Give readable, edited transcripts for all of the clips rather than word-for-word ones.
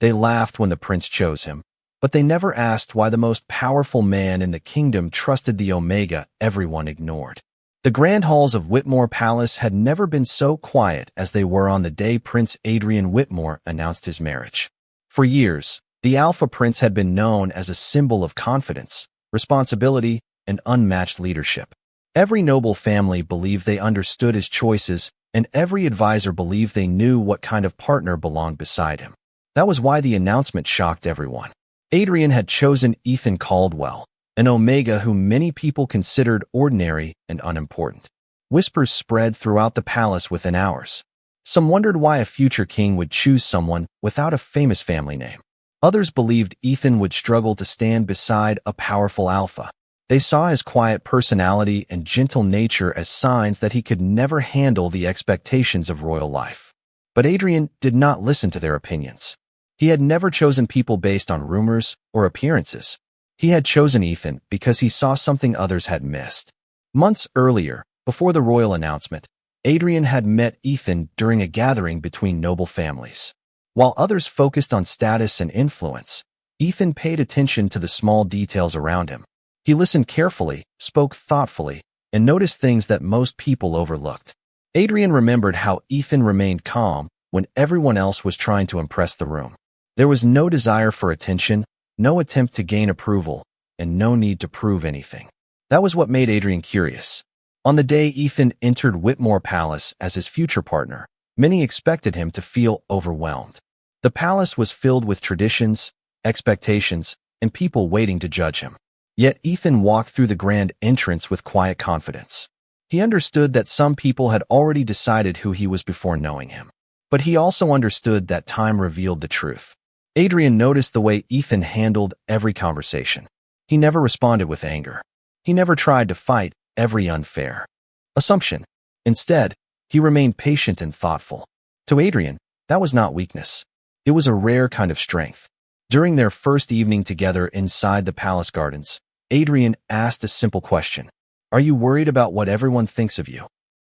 They laughed when the prince chose him, but they never asked why the most powerful man in the kingdom trusted the Omega everyone ignored. The grand halls of Whitmore Palace had never been so quiet as they were on the day Prince Adrian Whitmore announced his marriage. For years, the Alpha Prince had been known as a symbol of confidence, responsibility, and unmatched leadership. Every noble family believed they understood his choices, and every advisor believed they knew what kind of partner belonged beside him. That was why the announcement shocked everyone. Adrian had chosen Ethan Caldwell, an Omega whom many people considered ordinary and unimportant. Whispers spread throughout the palace within hours. Some wondered why a future king would choose someone without a famous family name. Others believed Ethan would struggle to stand beside a powerful alpha. They saw his quiet personality and gentle nature as signs that he could never handle the expectations of royal life. But Adrian did not listen to their opinions. He had never chosen people based on rumors or appearances. He had chosen Ethan because he saw something others had missed. Months earlier, before the royal announcement, Adrian had met Ethan during a gathering between noble families. While others focused on status and influence, Ethan paid attention to the small details around him. He listened carefully, spoke thoughtfully, and noticed things that most people overlooked. Adrian remembered how Ethan remained calm when everyone else was trying to impress the room. There was no desire for attention, no attempt to gain approval, and no need to prove anything. That was what made Adrian curious. On the day Ethan entered Whitmore Palace as his future partner, many expected him to feel overwhelmed. The palace was filled with traditions, expectations, and people waiting to judge him. Yet Ethan walked through the grand entrance with quiet confidence. He understood that some people had already decided who he was before knowing him. But he also understood that time revealed the truth. Adrian noticed the way Ethan handled every conversation. He never responded with anger. He never tried to fight every unfair assumption. Instead, he remained patient and thoughtful. To Adrian, that was not weakness. It was a rare kind of strength. During their first evening together inside the palace gardens, Adrian asked a simple question. Are you worried about what everyone thinks of you?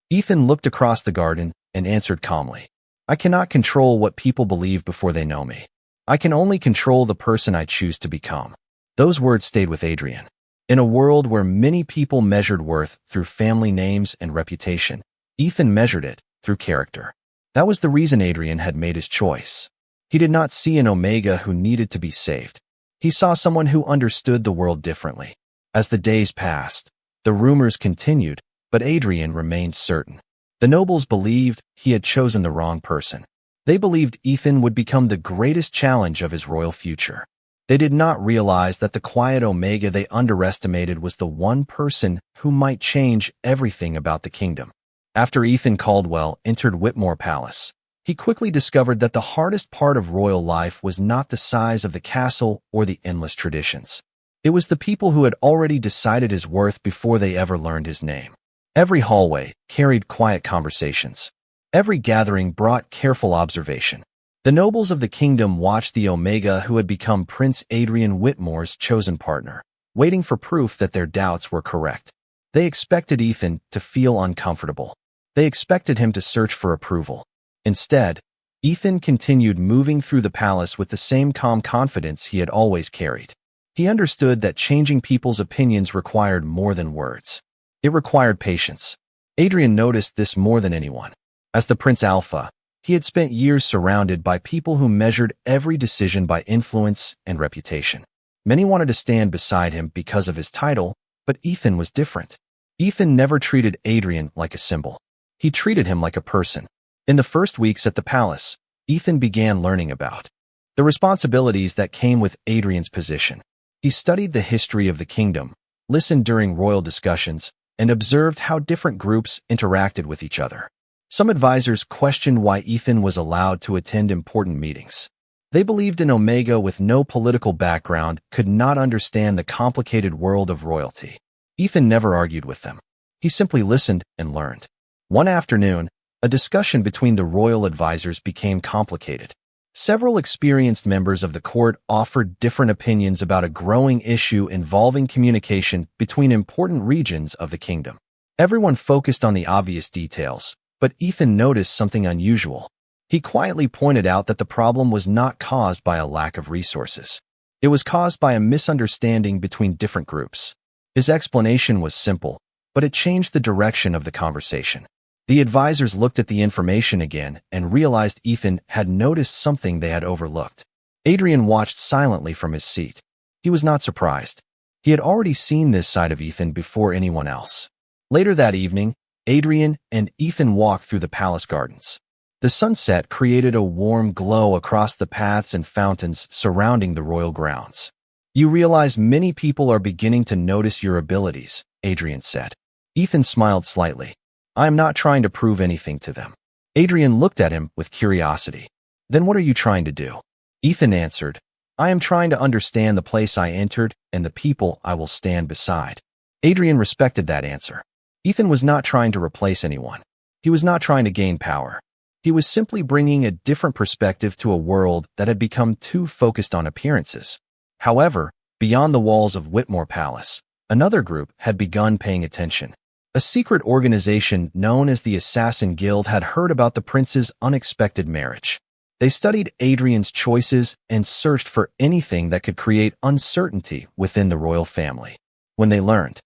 Ethan looked across the garden and answered calmly. I cannot control what people believe before they know me. I can only control the person I choose to become. Those words stayed with Adrian. In a world where many people measured worth through family names and reputation, Ethan measured it through character. That was the reason Adrian had made his choice. He did not see an Omega who needed to be saved. He saw someone who understood the world differently. As the days passed, the rumors continued, but Adrian remained certain. The nobles believed he had chosen the wrong person. They believed Ethan would become the greatest challenge of his royal future. They did not realize that the quiet Omega they underestimated was the one person who might change everything about the kingdom. After Ethan Caldwell entered Whitmore Palace, he quickly discovered that the hardest part of royal life was not the size of the castle or the endless traditions. It was the people who had already decided his worth before they ever learned his name. Every hallway carried quiet conversations. Every gathering brought careful observation. The nobles of the kingdom watched the Omega who had become Prince Adrian Whitmore's chosen partner, waiting for proof that their doubts were correct. They expected Ethan to feel uncomfortable. They expected him to search for approval. Instead, Ethan continued moving through the palace with the same calm confidence he had always carried. He understood that changing people's opinions required more than words. It required patience. Adrian noticed this more than anyone. As the Prince Alpha, he had spent years surrounded by people who measured every decision by influence and reputation. Many wanted to stand beside him because of his title, but Ethan was different. Ethan never treated Adrian like a symbol. He treated him like a person. In the first weeks at the palace, Ethan began learning about the responsibilities that came with Adrian's position. He studied the history of the kingdom, listened during royal discussions, and observed how different groups interacted with each other. Some advisors questioned why Ethan was allowed to attend important meetings. They believed an Omega with no political background could not understand the complicated world of royalty. Ethan never argued with them. He simply listened and learned. One afternoon, a discussion between the royal advisors became complicated. Several experienced members of the court offered different opinions about a growing issue involving communication between important regions of the kingdom. Everyone focused on the obvious details, but Ethan noticed something unusual. He quietly pointed out that the problem was not caused by a lack of resources. It was caused by a misunderstanding between different groups. His explanation was simple, but it changed the direction of the conversation. The advisors looked at the information again and realized Ethan had noticed something they had overlooked. Adrian watched silently from his seat. He was not surprised. He had already seen this side of Ethan before anyone else. Later that evening, Adrian and Ethan walked through the palace gardens. The sunset created a warm glow across the paths and fountains surrounding the royal grounds. "You realize many people are beginning to notice your abilities," Adrian said. Ethan smiled slightly. "I am not trying to prove anything to them." Adrian looked at him with curiosity. "Then what are you trying to do?" Ethan answered, "I am trying to understand the place I entered and the people I will stand beside." Adrian respected that answer. Ethan was not trying to replace anyone. He was not trying to gain power. He was simply bringing a different perspective to a world that had become too focused on appearances. However, beyond the walls of Whitmore Palace, another group had begun paying attention. A secret organization known as the Assassin Guild had heard about the prince's unexpected marriage. They studied Adrian's choices and searched for anything that could create uncertainty within the royal family. When they learned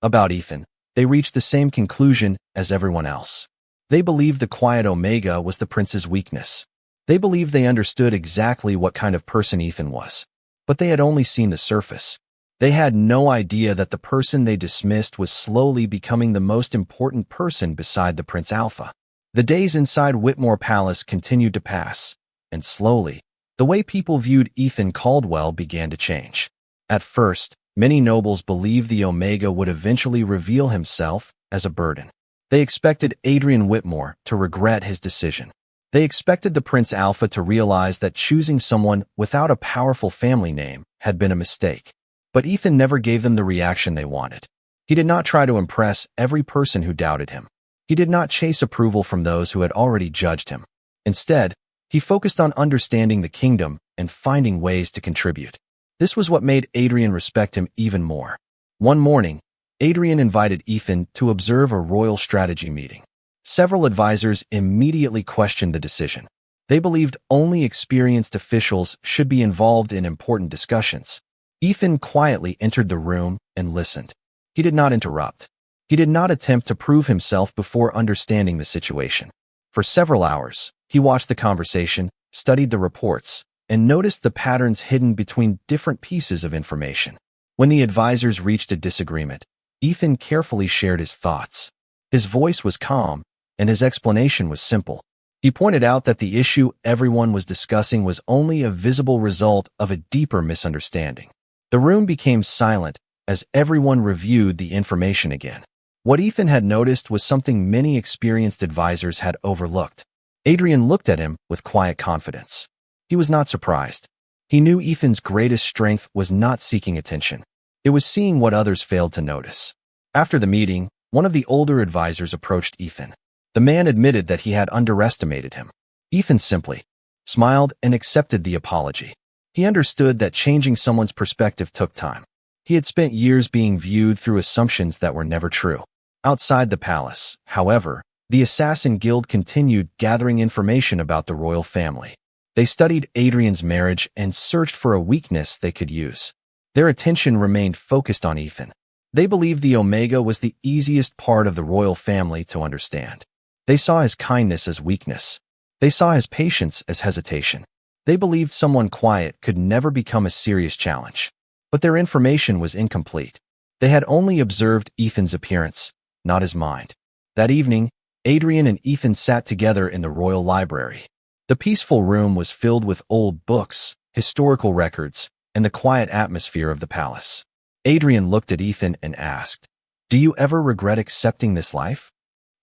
about Ethan, they reached the same conclusion as everyone else. They believed the quiet Omega was the prince's weakness. They believed they understood exactly what kind of person Ethan was. But they had only seen the surface. They had no idea that the person they dismissed was slowly becoming the most important person beside the Prince Alpha. The days inside Whitmore Palace continued to pass, and slowly, the way people viewed Ethan Caldwell began to change. At first, many nobles believed the Omega would eventually reveal himself as a burden. They expected Adrian Whitmore to regret his decision. They expected the Prince Alpha to realize that choosing someone without a powerful family name had been a mistake. But Ethan never gave them the reaction they wanted. He did not try to impress every person who doubted him. He did not chase approval from those who had already judged him. Instead, he focused on understanding the kingdom and finding ways to contribute. This was what made Adrian respect him even more. One morning, Adrian invited Ethan to observe a royal strategy meeting. Several advisors immediately questioned the decision. They believed only experienced officials should be involved in important discussions. Ethan quietly entered the room and listened. He did not interrupt. He did not attempt to prove himself before understanding the situation. For several hours, he watched the conversation, studied the reports, and noticed the patterns hidden between different pieces of information. When the advisors reached a disagreement, Ethan carefully shared his thoughts. His voice was calm, and his explanation was simple. He pointed out that the issue everyone was discussing was only a visible result of a deeper misunderstanding. The room became silent as everyone reviewed the information again. What Ethan had noticed was something many experienced advisors had overlooked. Adrian looked at him with quiet confidence. He was not surprised. He knew Ethan's greatest strength was not seeking attention. It was seeing what others failed to notice. After the meeting, one of the older advisors approached Ethan. The man admitted that he had underestimated him. Ethan simply smiled and accepted the apology. He understood that changing someone's perspective took time. He had spent years being viewed through assumptions that were never true. Outside the palace, however, the Assassin Guild continued gathering information about the royal family. They studied Adrian's marriage and searched for a weakness they could use. Their attention remained focused on Ethan. They believed the Omega was the easiest part of the royal family to understand. They saw his kindness as weakness. They saw his patience as hesitation. They believed someone quiet could never become a serious challenge. But their information was incomplete. They had only observed Ethan's appearance, not his mind. That evening, Adrian and Ethan sat together in the royal library. The peaceful room was filled with old books, historical records, and the quiet atmosphere of the palace. Adrian looked at Ethan and asked, "Do you ever regret accepting this life?"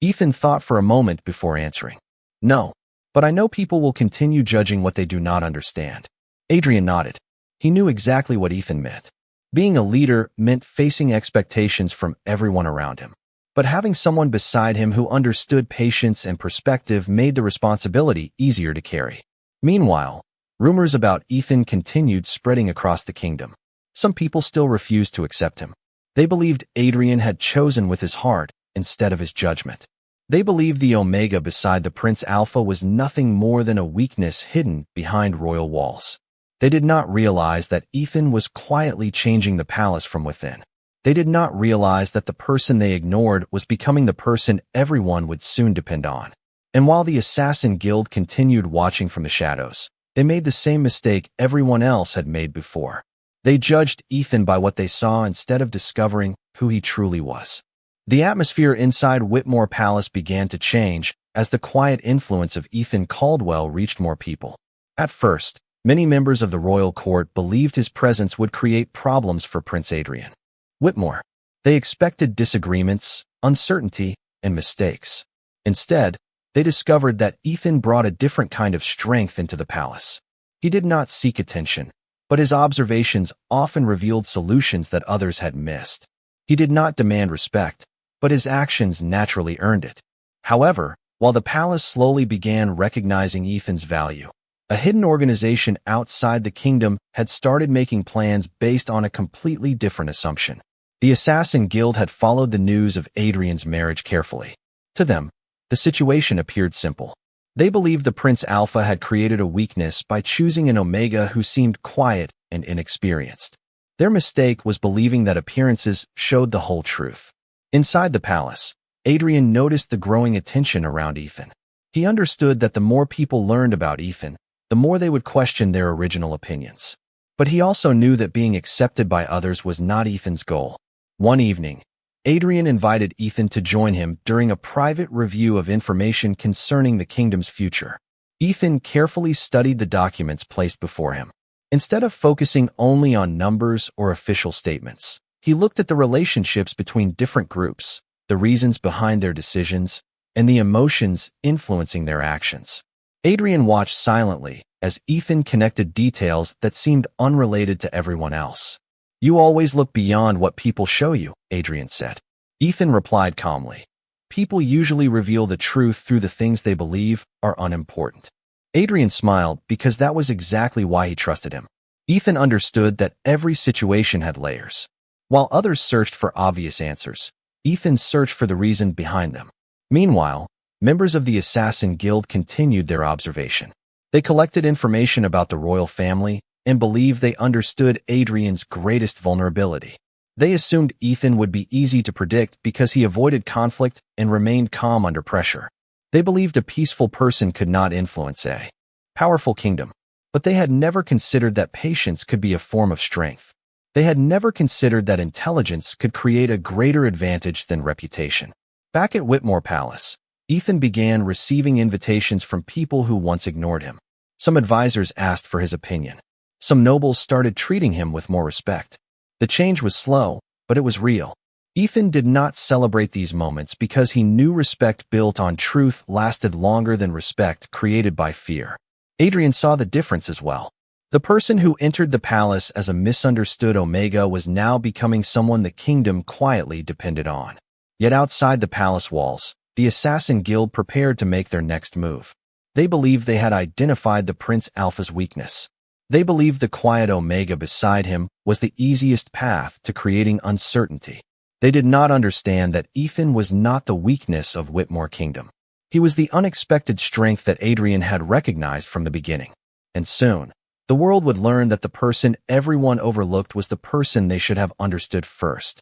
Ethan thought for a moment before answering, "No, but I know people will continue judging what they do not understand." Adrian nodded. He knew exactly what Ethan meant. Being a leader meant facing expectations from everyone around him. But having someone beside him who understood patience and perspective made the responsibility easier to carry. Meanwhile, rumors about Ethan continued spreading across the kingdom. Some people still refused to accept him. They believed Adrian had chosen with his heart instead of his judgment. They believed the Omega beside the Prince Alpha was nothing more than a weakness hidden behind royal walls. They did not realize that Ethan was quietly changing the palace from within. They did not realize that the person they ignored was becoming the person everyone would soon depend on. And while the Assassin Guild continued watching from the shadows, they made the same mistake everyone else had made before. They judged Ethan by what they saw instead of discovering who he truly was. The atmosphere inside Whitmore Palace began to change as the quiet influence of Ethan Caldwell reached more people. At first, many members of the royal court believed his presence would create problems for Prince Adrian. Whitmore. They expected disagreements, uncertainty, and mistakes. Instead, they discovered that Ethan brought a different kind of strength into the palace. He did not seek attention, but his observations often revealed solutions that others had missed. He did not demand respect, but his actions naturally earned it. However, while the palace slowly began recognizing Ethan's value, a hidden organization outside the kingdom had started making plans based on a completely different assumption. The Assassin Guild had followed the news of Adrian's marriage carefully. To them, the situation appeared simple. They believed the Prince Alpha had created a weakness by choosing an Omega who seemed quiet and inexperienced. Their mistake was believing that appearances showed the whole truth. Inside the palace, Adrian noticed the growing attention around Ethan. He understood that the more people learned about Ethan, the more they would question their original opinions. But he also knew that being accepted by others was not Ethan's goal. One evening, Adrian invited Ethan to join him during a private review of information concerning the kingdom's future. Ethan carefully studied the documents placed before him. Instead of focusing only on numbers or official statements, he looked at the relationships between different groups, the reasons behind their decisions, and the emotions influencing their actions. Adrian watched silently as Ethan connected details that seemed unrelated to everyone else. "You always look beyond what people show you," Adrian said. Ethan replied calmly. "People usually reveal the truth through the things they believe are unimportant." Adrian smiled because that was exactly why he trusted him. Ethan understood that every situation had layers. While others searched for obvious answers, Ethan searched for the reason behind them. Meanwhile, members of the Assassin Guild continued their observation. They collected information about the royal family and believed they understood Adrian's greatest vulnerability. They assumed Ethan would be easy to predict because he avoided conflict and remained calm under pressure. They believed a peaceful person could not influence a powerful kingdom, but they had never considered that patience could be a form of strength. They had never considered that intelligence could create a greater advantage than reputation. Back at Whitmore Palace, Ethan began receiving invitations from people who once ignored him. Some advisors asked for his opinion. Some nobles started treating him with more respect. The change was slow, but it was real. Ethan did not celebrate these moments because he knew respect built on truth lasted longer than respect created by fear. Adrian saw the difference as well. The person who entered the palace as a misunderstood Omega was now becoming someone the kingdom quietly depended on. Yet outside the palace walls, the Assassin Guild prepared to make their next move. They believed they had identified the Prince Alpha's weakness. They believed the quiet Omega beside him was the easiest path to creating uncertainty. They did not understand that Ethan was not the weakness of Whitmore Kingdom. He was the unexpected strength that Adrian had recognized from the beginning. And soon, the world would learn that the person everyone overlooked was the person they should have understood first.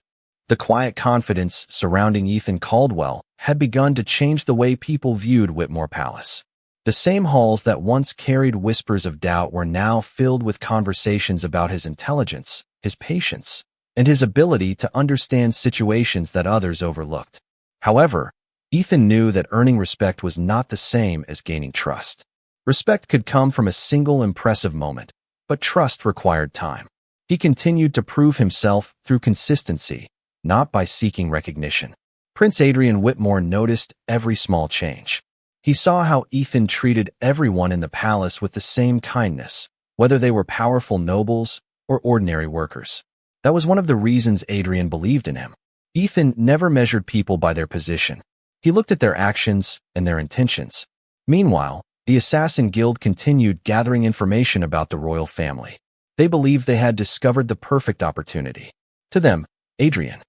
The quiet confidence surrounding Ethan Caldwell had begun to change the way people viewed Whitmore Palace. The same halls that once carried whispers of doubt were now filled with conversations about his intelligence, his patience, and his ability to understand situations that others overlooked. However, Ethan knew that earning respect was not the same as gaining trust. Respect could come from a single impressive moment, but trust required time. He continued to prove himself through consistency, not by seeking recognition. Prince Adrian Whitmore noticed every small change. He saw how Ethan treated everyone in the palace with the same kindness, whether they were powerful nobles or ordinary workers. That was one of the reasons Adrian believed in him. Ethan never measured people by their position. He looked at their actions and their intentions. Meanwhile, the Assassin Guild continued gathering information about the royal family. They believed they had discovered the perfect opportunity. To them, Adrian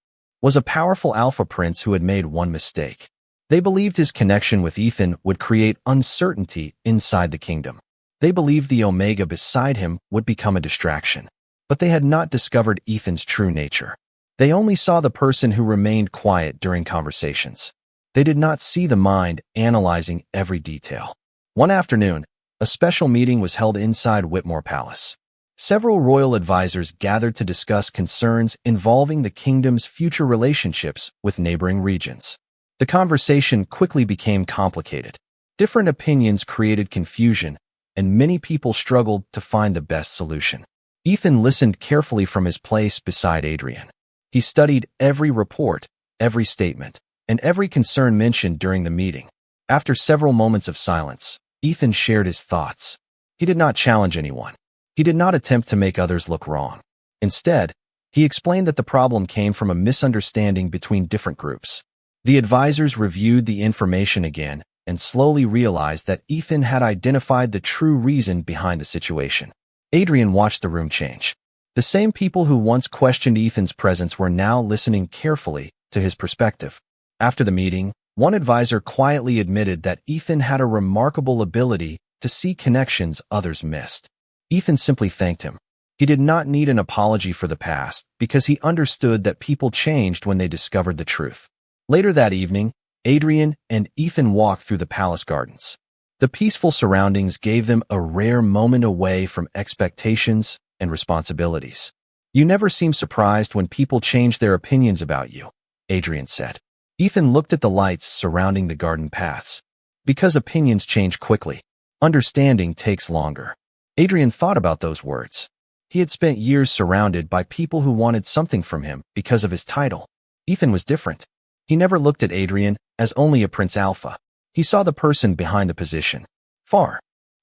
was a powerful alpha prince who had made one mistake. They believed his connection with Ethan would create uncertainty inside the kingdom. They believed the Omega beside him would become a distraction. But they had not discovered Ethan's true nature. They only saw the person who remained quiet during conversations. They did not see the mind analyzing every detail. One afternoon, a special meeting was held inside Whitmore Palace. Several royal advisors gathered to discuss concerns involving the kingdom's future relationships with neighboring regions. The conversation quickly became complicated. Different opinions created confusion, and many people struggled to find the best solution. Ethan listened carefully from his place beside Adrian. He studied every report, every statement, and every concern mentioned during the meeting. After several moments of silence, Ethan shared his thoughts. He did not challenge anyone. He did not attempt to make others look wrong. Instead, he explained that the problem came from a misunderstanding between different groups. The advisors reviewed the information again and slowly realized that Ethan had identified the true reason behind the situation. Adrian watched the room change. The same people who once questioned Ethan's presence were now listening carefully to his perspective. After the meeting, one advisor quietly admitted that Ethan had a remarkable ability to see connections others missed. Ethan simply thanked him. He did not need an apology for the past because he understood that people changed when they discovered the truth. Later that evening, Adrian and Ethan walked through the palace gardens. The peaceful surroundings gave them a rare moment away from expectations and responsibilities. "You never seem surprised when people change their opinions about you," Adrian said. Ethan looked at the lights surrounding the garden paths. "Because opinions change quickly, understanding takes longer." Adrian thought about those words. He had spent years surrounded by people who wanted something from him because of his title. Ethan was different. He never looked at Adrian as only a Prince Alpha. He saw the person behind the position. Far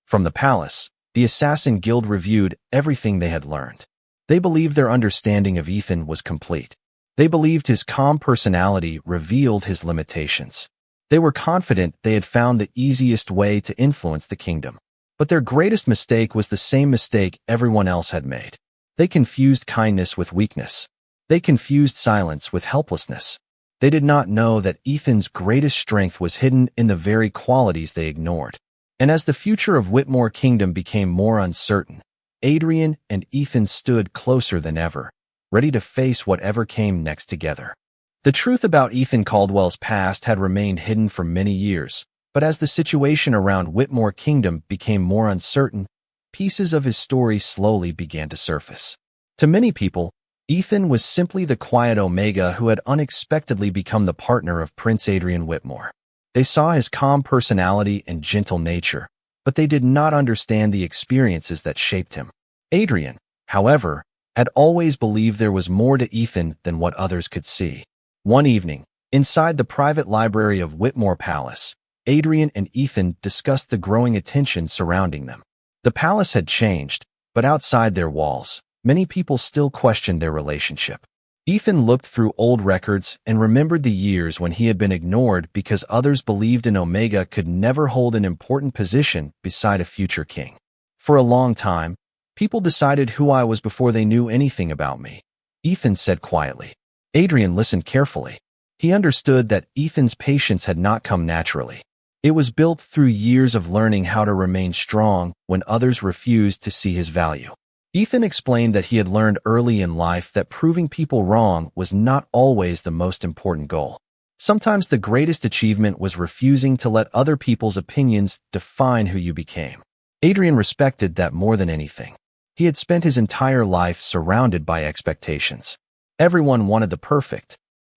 from the palace, the Assassin Guild reviewed everything they had learned. They believed their understanding of Ethan was complete. They believed his calm personality revealed his limitations. They were confident they had found the easiest way to influence the kingdom. But their greatest mistake was the same mistake everyone else had made. They confused kindness with weakness. They confused silence with helplessness. They did not know that Ethan's greatest strength was hidden in the very qualities they ignored. And as the future of Whitmore Kingdom became more uncertain, Adrian and Ethan stood closer than ever, ready to face whatever came next together. The truth about Ethan Caldwell's past had remained hidden for many years, but as the situation around Whitmore Kingdom became more uncertain, pieces of his story slowly began to surface. To many people, Ethan was simply the quiet Omega who had unexpectedly become the partner of Prince Adrian Whitmore. They saw his calm personality and gentle nature, but they did not understand the experiences that shaped him. Adrian, however, had always believed there was more to Ethan than what others could see. One evening, inside the private library of Whitmore Palace, Adrian and Ethan discussed the growing attention surrounding them. The palace had changed, but outside their walls, many people still questioned their relationship. Ethan looked through old records and remembered the years when he had been ignored because others believed an Omega could never hold an important position beside a future king. "For a long time, people decided who I was before they knew anything about me," Ethan said quietly. Adrian listened carefully. He understood that Ethan's patience had not come naturally. It was built through years of learning how to remain strong when others refused to see his value. Ethan explained that he had learned early in life that proving people wrong was not always the most important goal. Sometimes the greatest achievement was refusing to let other people's opinions define who you became. Adrian respected that more than anything. He had spent his entire life surrounded by expectations. Everyone wanted the perfect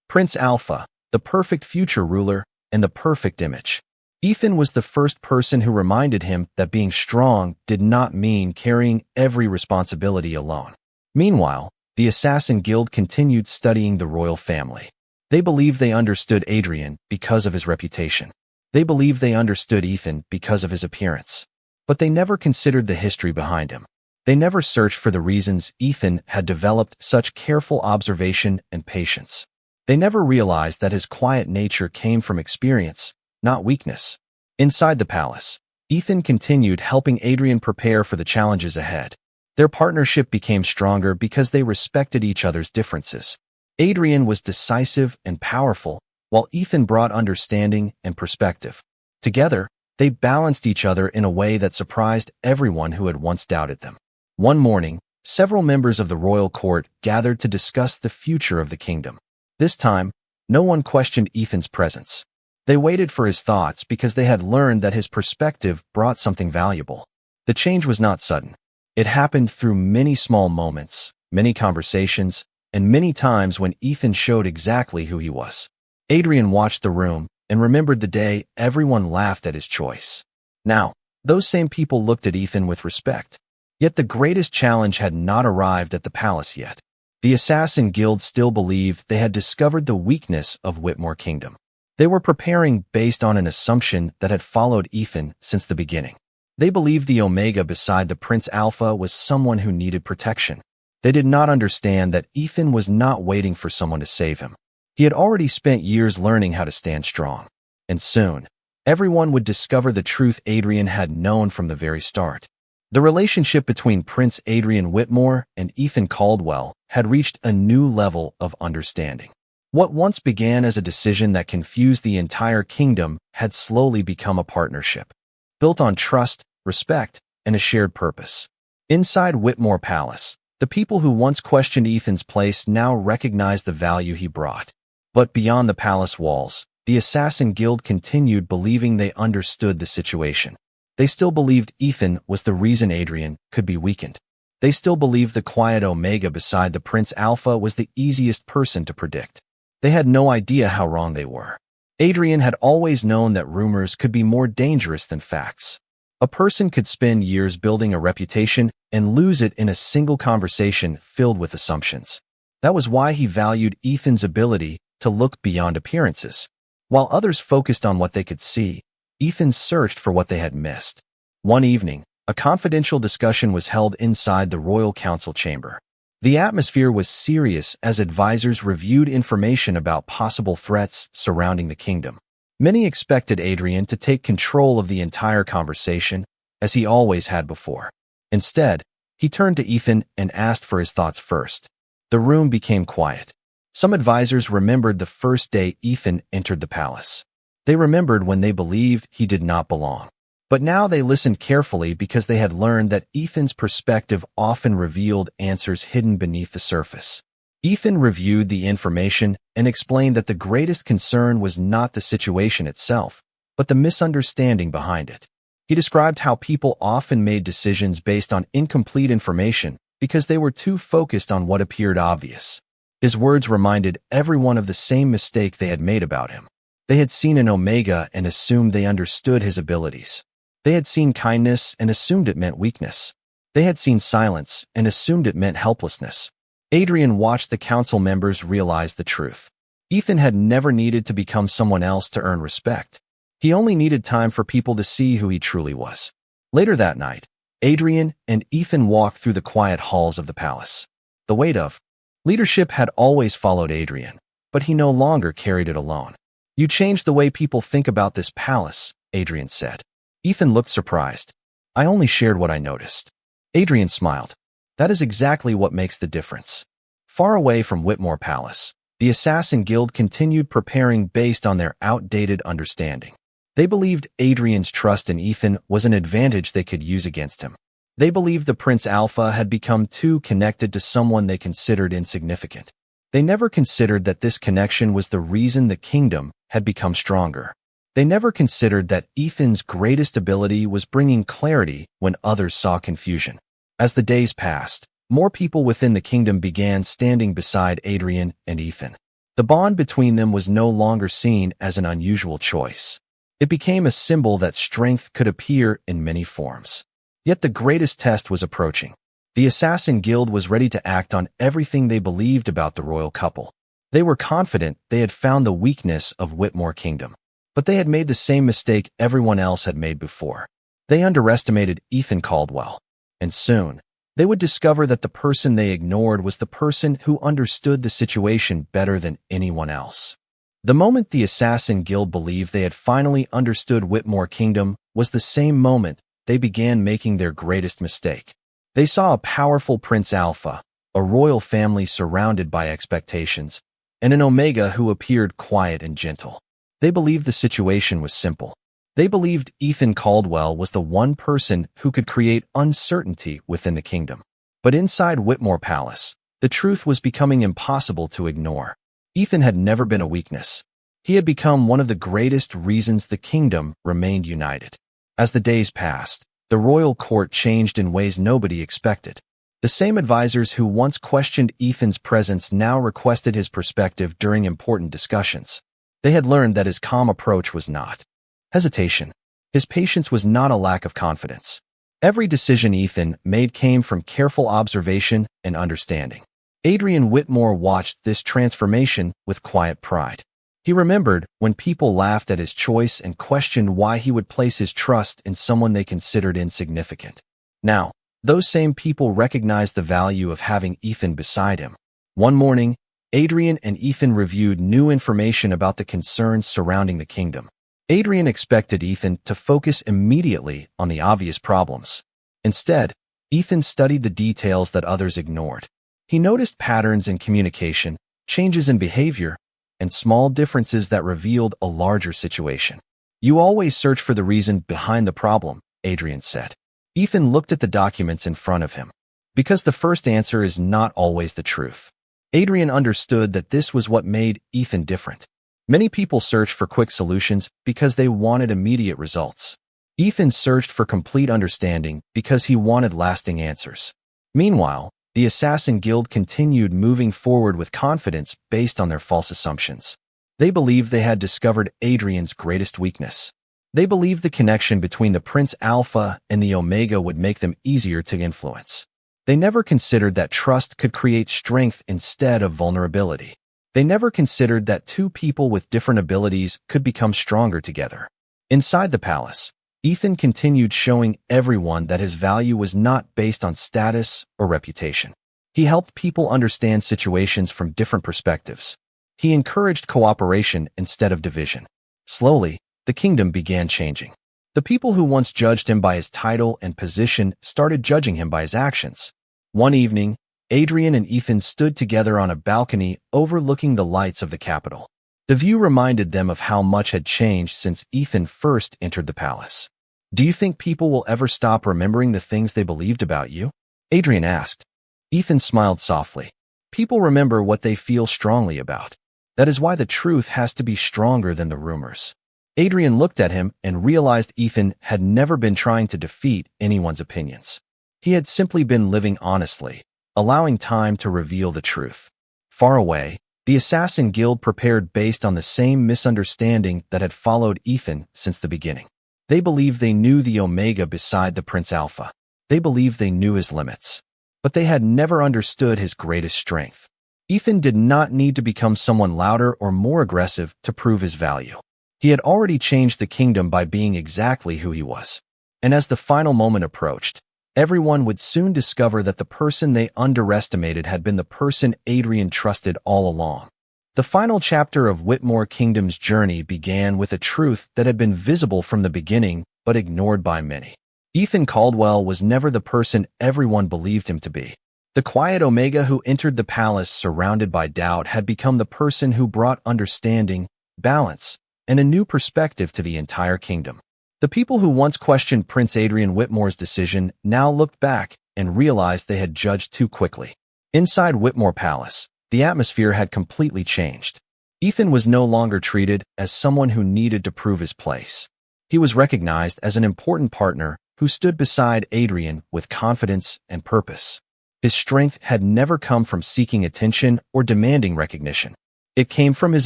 Prince Alpha, the perfect future ruler, and the perfect image. Ethan was the first person who reminded him that being strong did not mean carrying every responsibility alone. Meanwhile, the Assassin Guild continued studying the royal family. They believed they understood Adrian because of his reputation. They believed they understood Ethan because of his appearance. But they never considered the history behind him. They never searched for the reasons Ethan had developed such careful observation and patience. They never realized that his quiet nature came from experience, not weakness. Inside the palace, Ethan continued helping Adrian prepare for the challenges ahead. Their partnership became stronger because they respected each other's differences. Adrian was decisive and powerful, while Ethan brought understanding and perspective. Together, they balanced each other in a way that surprised everyone who had once doubted them. One morning, several members of the royal court gathered to discuss the future of the kingdom. This time, no one questioned Ethan's presence. They waited for his thoughts because they had learned that his perspective brought something valuable. The change was not sudden. It happened through many small moments, many conversations, and many times when Ethan showed exactly who he was. Adrian watched the room and remembered the day everyone laughed at his choice. Now, those same people looked at Ethan with respect. Yet the greatest challenge had not arrived at the palace yet. The Assassin Guild still believed they had discovered the weakness of Whitmore Kingdom. They were preparing based on an assumption that had followed Ethan since the beginning. They believed the Omega beside the Prince Alpha was someone who needed protection. They did not understand that Ethan was not waiting for someone to save him. He had already spent years learning how to stand strong. And soon, everyone would discover the truth Adrian had known from the very start. The relationship between Prince Adrian Whitmore and Ethan Caldwell had reached a new level of understanding. What once began as a decision that confused the entire kingdom had slowly become a partnership, built on trust, respect, and a shared purpose. Inside Whitmore Palace, the people who once questioned Ethan's place now recognized the value he brought. But beyond the palace walls, the Assassin Guild continued believing they understood the situation. They still believed Ethan was the reason Adrian could be weakened. They still believed the quiet Omega beside the Prince Alpha was the easiest person to predict. They had no idea how wrong they were. Adrian had always known that rumors could be more dangerous than facts. A person could spend years building a reputation and lose it in a single conversation filled with assumptions. That was why he valued Ethan's ability to look beyond appearances. While others focused on what they could see, Ethan searched for what they had missed. One evening, a confidential discussion was held inside the royal council chamber. The atmosphere was serious as advisors reviewed information about possible threats surrounding the kingdom. Many expected Adrian to take control of the entire conversation, as he always had before. Instead, he turned to Ethan and asked for his thoughts first. The room became quiet. Some advisors remembered the first day Ethan entered the palace. They remembered when they believed he did not belong. But now they listened carefully because they had learned that Ethan's perspective often revealed answers hidden beneath the surface. Ethan reviewed the information and explained that the greatest concern was not the situation itself, but the misunderstanding behind it. He described how people often made decisions based on incomplete information because they were too focused on what appeared obvious. His words reminded everyone of the same mistake they had made about him. They had seen an Omega and assumed they understood his abilities. They had seen kindness and assumed it meant weakness. They had seen silence and assumed it meant helplessness. Adrian watched the council members realize the truth. Ethan had never needed to become someone else to earn respect. He only needed time for people to see who he truly was. Later that night, Adrian and Ethan walked through the quiet halls of the palace. The weight of leadership had always followed Adrian, but he no longer carried it alone. "You changed the way people think about this palace," Adrian said. Ethan looked surprised. "I only shared what I noticed." Adrian smiled. "That is exactly what makes the difference." Far away from Whitmore Palace, the Assassin Guild continued preparing based on their outdated understanding. They believed Adrian's trust in Ethan was an advantage they could use against him. They believed the Prince Alpha had become too connected to someone they considered insignificant. They never considered that this connection was the reason the kingdom had become stronger. They never considered that Ethan's greatest ability was bringing clarity when others saw confusion. As the days passed, more people within the kingdom began standing beside Adrian and Ethan. The bond between them was no longer seen as an unusual choice. It became a symbol that strength could appear in many forms. Yet the greatest test was approaching. The Assassin Guild was ready to act on everything they believed about the royal couple. They were confident they had found the weakness of Whitmore Kingdom. But they had made the same mistake everyone else had made before. They underestimated Ethan Caldwell. And soon, they would discover that the person they ignored was the person who understood the situation better than anyone else. The moment the Assassin Guild believed they had finally understood Whitmore Kingdom was the same moment they began making their greatest mistake. They saw a powerful Prince Alpha, a royal family surrounded by expectations, and an Omega who appeared quiet and gentle. They believed the situation was simple. They believed Ethan Caldwell was the one person who could create uncertainty within the kingdom. But inside Whitmore Palace, the truth was becoming impossible to ignore. Ethan had never been a weakness. He had become one of the greatest reasons the kingdom remained united. As the days passed, the royal court changed in ways nobody expected. The same advisors who once questioned Ethan's presence now requested his perspective during important discussions. They had learned that his calm approach was not hesitation. His patience was not a lack of confidence. Every decision Ethan made came from careful observation and understanding. Adrian Whitmore watched this transformation with quiet pride. He remembered when people laughed at his choice and questioned why he would place his trust in someone they considered insignificant. Now, those same people recognized the value of having Ethan beside him. One morning, Adrian and Ethan reviewed new information about the concerns surrounding the kingdom. Adrian expected Ethan to focus immediately on the obvious problems. Instead, Ethan studied the details that others ignored. He noticed patterns in communication, changes in behavior, and small differences that revealed a larger situation. "You always search for the reason behind the problem," Adrian said. Ethan looked at the documents in front of him. Because the first answer is not always the truth. Adrian understood that this was what made Ethan different. Many people search for quick solutions because they wanted immediate results. Ethan searched for complete understanding because he wanted lasting answers. Meanwhile, the Assassin Guild continued moving forward with confidence based on their false assumptions. They believed they had discovered Adrian's greatest weakness. They believed the connection between the Prince Alpha and the Omega would make them easier to influence. They never considered that trust could create strength instead of vulnerability. They never considered that two people with different abilities could become stronger together. Inside the palace, Ethan continued showing everyone that his value was not based on status or reputation. He helped people understand situations from different perspectives. He encouraged cooperation instead of division. Slowly, the kingdom began changing. The people who once judged him by his title and position started judging him by his actions. One evening, Adrian and Ethan stood together on a balcony overlooking the lights of the capital. The view reminded them of how much had changed since Ethan first entered the palace. "Do you think people will ever stop remembering the things they believed about you?" Adrian asked. Ethan smiled softly. "People remember what they feel strongly about. That is why the truth has to be stronger than the rumors." Adrian looked at him and realized Ethan had never been trying to defeat anyone's opinions. He had simply been living honestly, allowing time to reveal the truth. Far away, the Assassin Guild prepared based on the same misunderstanding that had followed Ethan since the beginning. They believed they knew the Omega beside the Prince Alpha. They believed they knew his limits. But they had never understood his greatest strength. Ethan did not need to become someone louder or more aggressive to prove his value. He had already changed the kingdom by being exactly who he was. And as the final moment approached, everyone would soon discover that the person they underestimated had been the person Adrian trusted all along. The final chapter of Whitmore Kingdom's journey began with a truth that had been visible from the beginning but ignored by many. Ethan Caldwell was never the person everyone believed him to be. The quiet Omega who entered the palace surrounded by doubt had become the person who brought understanding, balance, and a new perspective to the entire kingdom. The people who once questioned Prince Adrian Whitmore's decision now looked back and realized they had judged too quickly. Inside Whitmore Palace, the atmosphere had completely changed. Ethan was no longer treated as someone who needed to prove his place. He was recognized as an important partner who stood beside Adrian with confidence and purpose. His strength had never come from seeking attention or demanding recognition. It came from his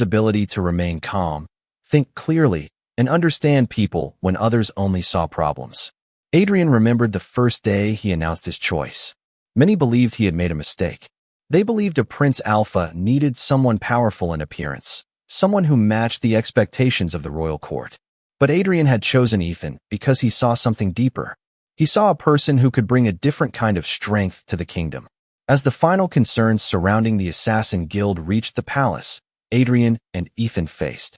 ability to remain calm, think clearly, and understand people when others only saw problems. Adrian remembered the first day he announced his choice. Many believed he had made a mistake. They believed a Prince Alpha needed someone powerful in appearance, someone who matched the expectations of the royal court. But Adrian had chosen Ethan because he saw something deeper. He saw a person who could bring a different kind of strength to the kingdom. As the final concerns surrounding the Assassin Guild reached the palace, Adrian and Ethan faced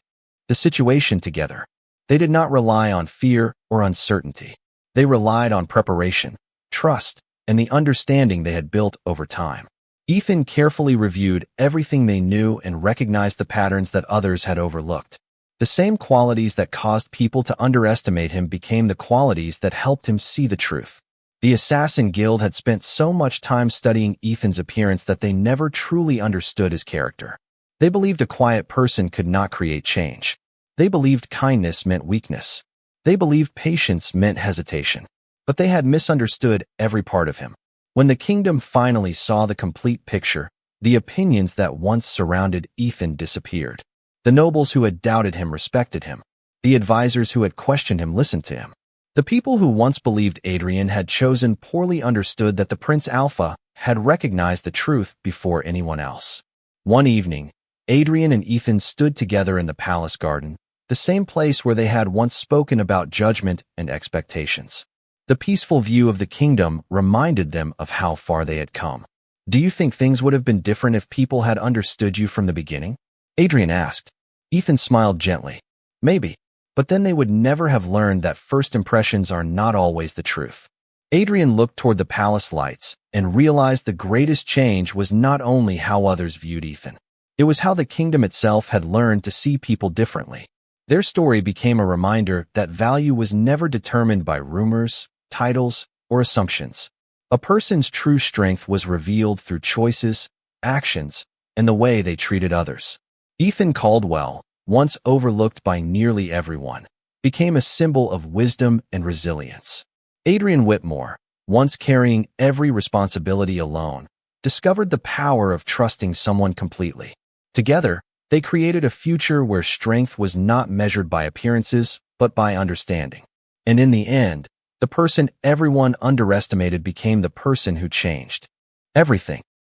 the situation together. They did not rely on fear or uncertainty. They relied on preparation, trust, and the understanding they had built over time. Ethan carefully reviewed everything they knew and recognized the patterns that others had overlooked. The same qualities that caused people to underestimate him became the qualities that helped him see the truth. The Assassin Guild had spent so much time studying Ethan's appearance that they never truly understood his character. They believed a quiet person could not create change. They believed kindness meant weakness. They believed patience meant hesitation. But they had misunderstood every part of him. When the kingdom finally saw the complete picture, the opinions that once surrounded Ethan disappeared. The nobles who had doubted him respected him. The advisors who had questioned him listened to him. The people who once believed Adrian had chosen poorly understood that the Prince Alpha had recognized the truth before anyone else. One evening, Adrian and Ethan stood together in the palace garden, the same place where they had once spoken about judgment and expectations. The peaceful view of the kingdom reminded them of how far they had come. "Do you think things would have been different if people had understood you from the beginning?" Adrian asked. Ethan smiled gently. "Maybe, but then they would never have learned that first impressions are not always the truth." Adrian looked toward the palace lights and realized the greatest change was not only how others viewed Ethan. It was how the kingdom itself had learned to see people differently. Their story became a reminder that value was never determined by rumors, titles, or assumptions. A person's true strength was revealed through choices, actions, and the way they treated others. Ethan Caldwell, once overlooked by nearly everyone, became a symbol of wisdom and resilience. Adrian Whitmore, once carrying every responsibility alone, discovered the power of trusting someone completely. Together, they created a future where strength was not measured by appearances, but by understanding. And in the end, the person everyone underestimated became the person who changed everything.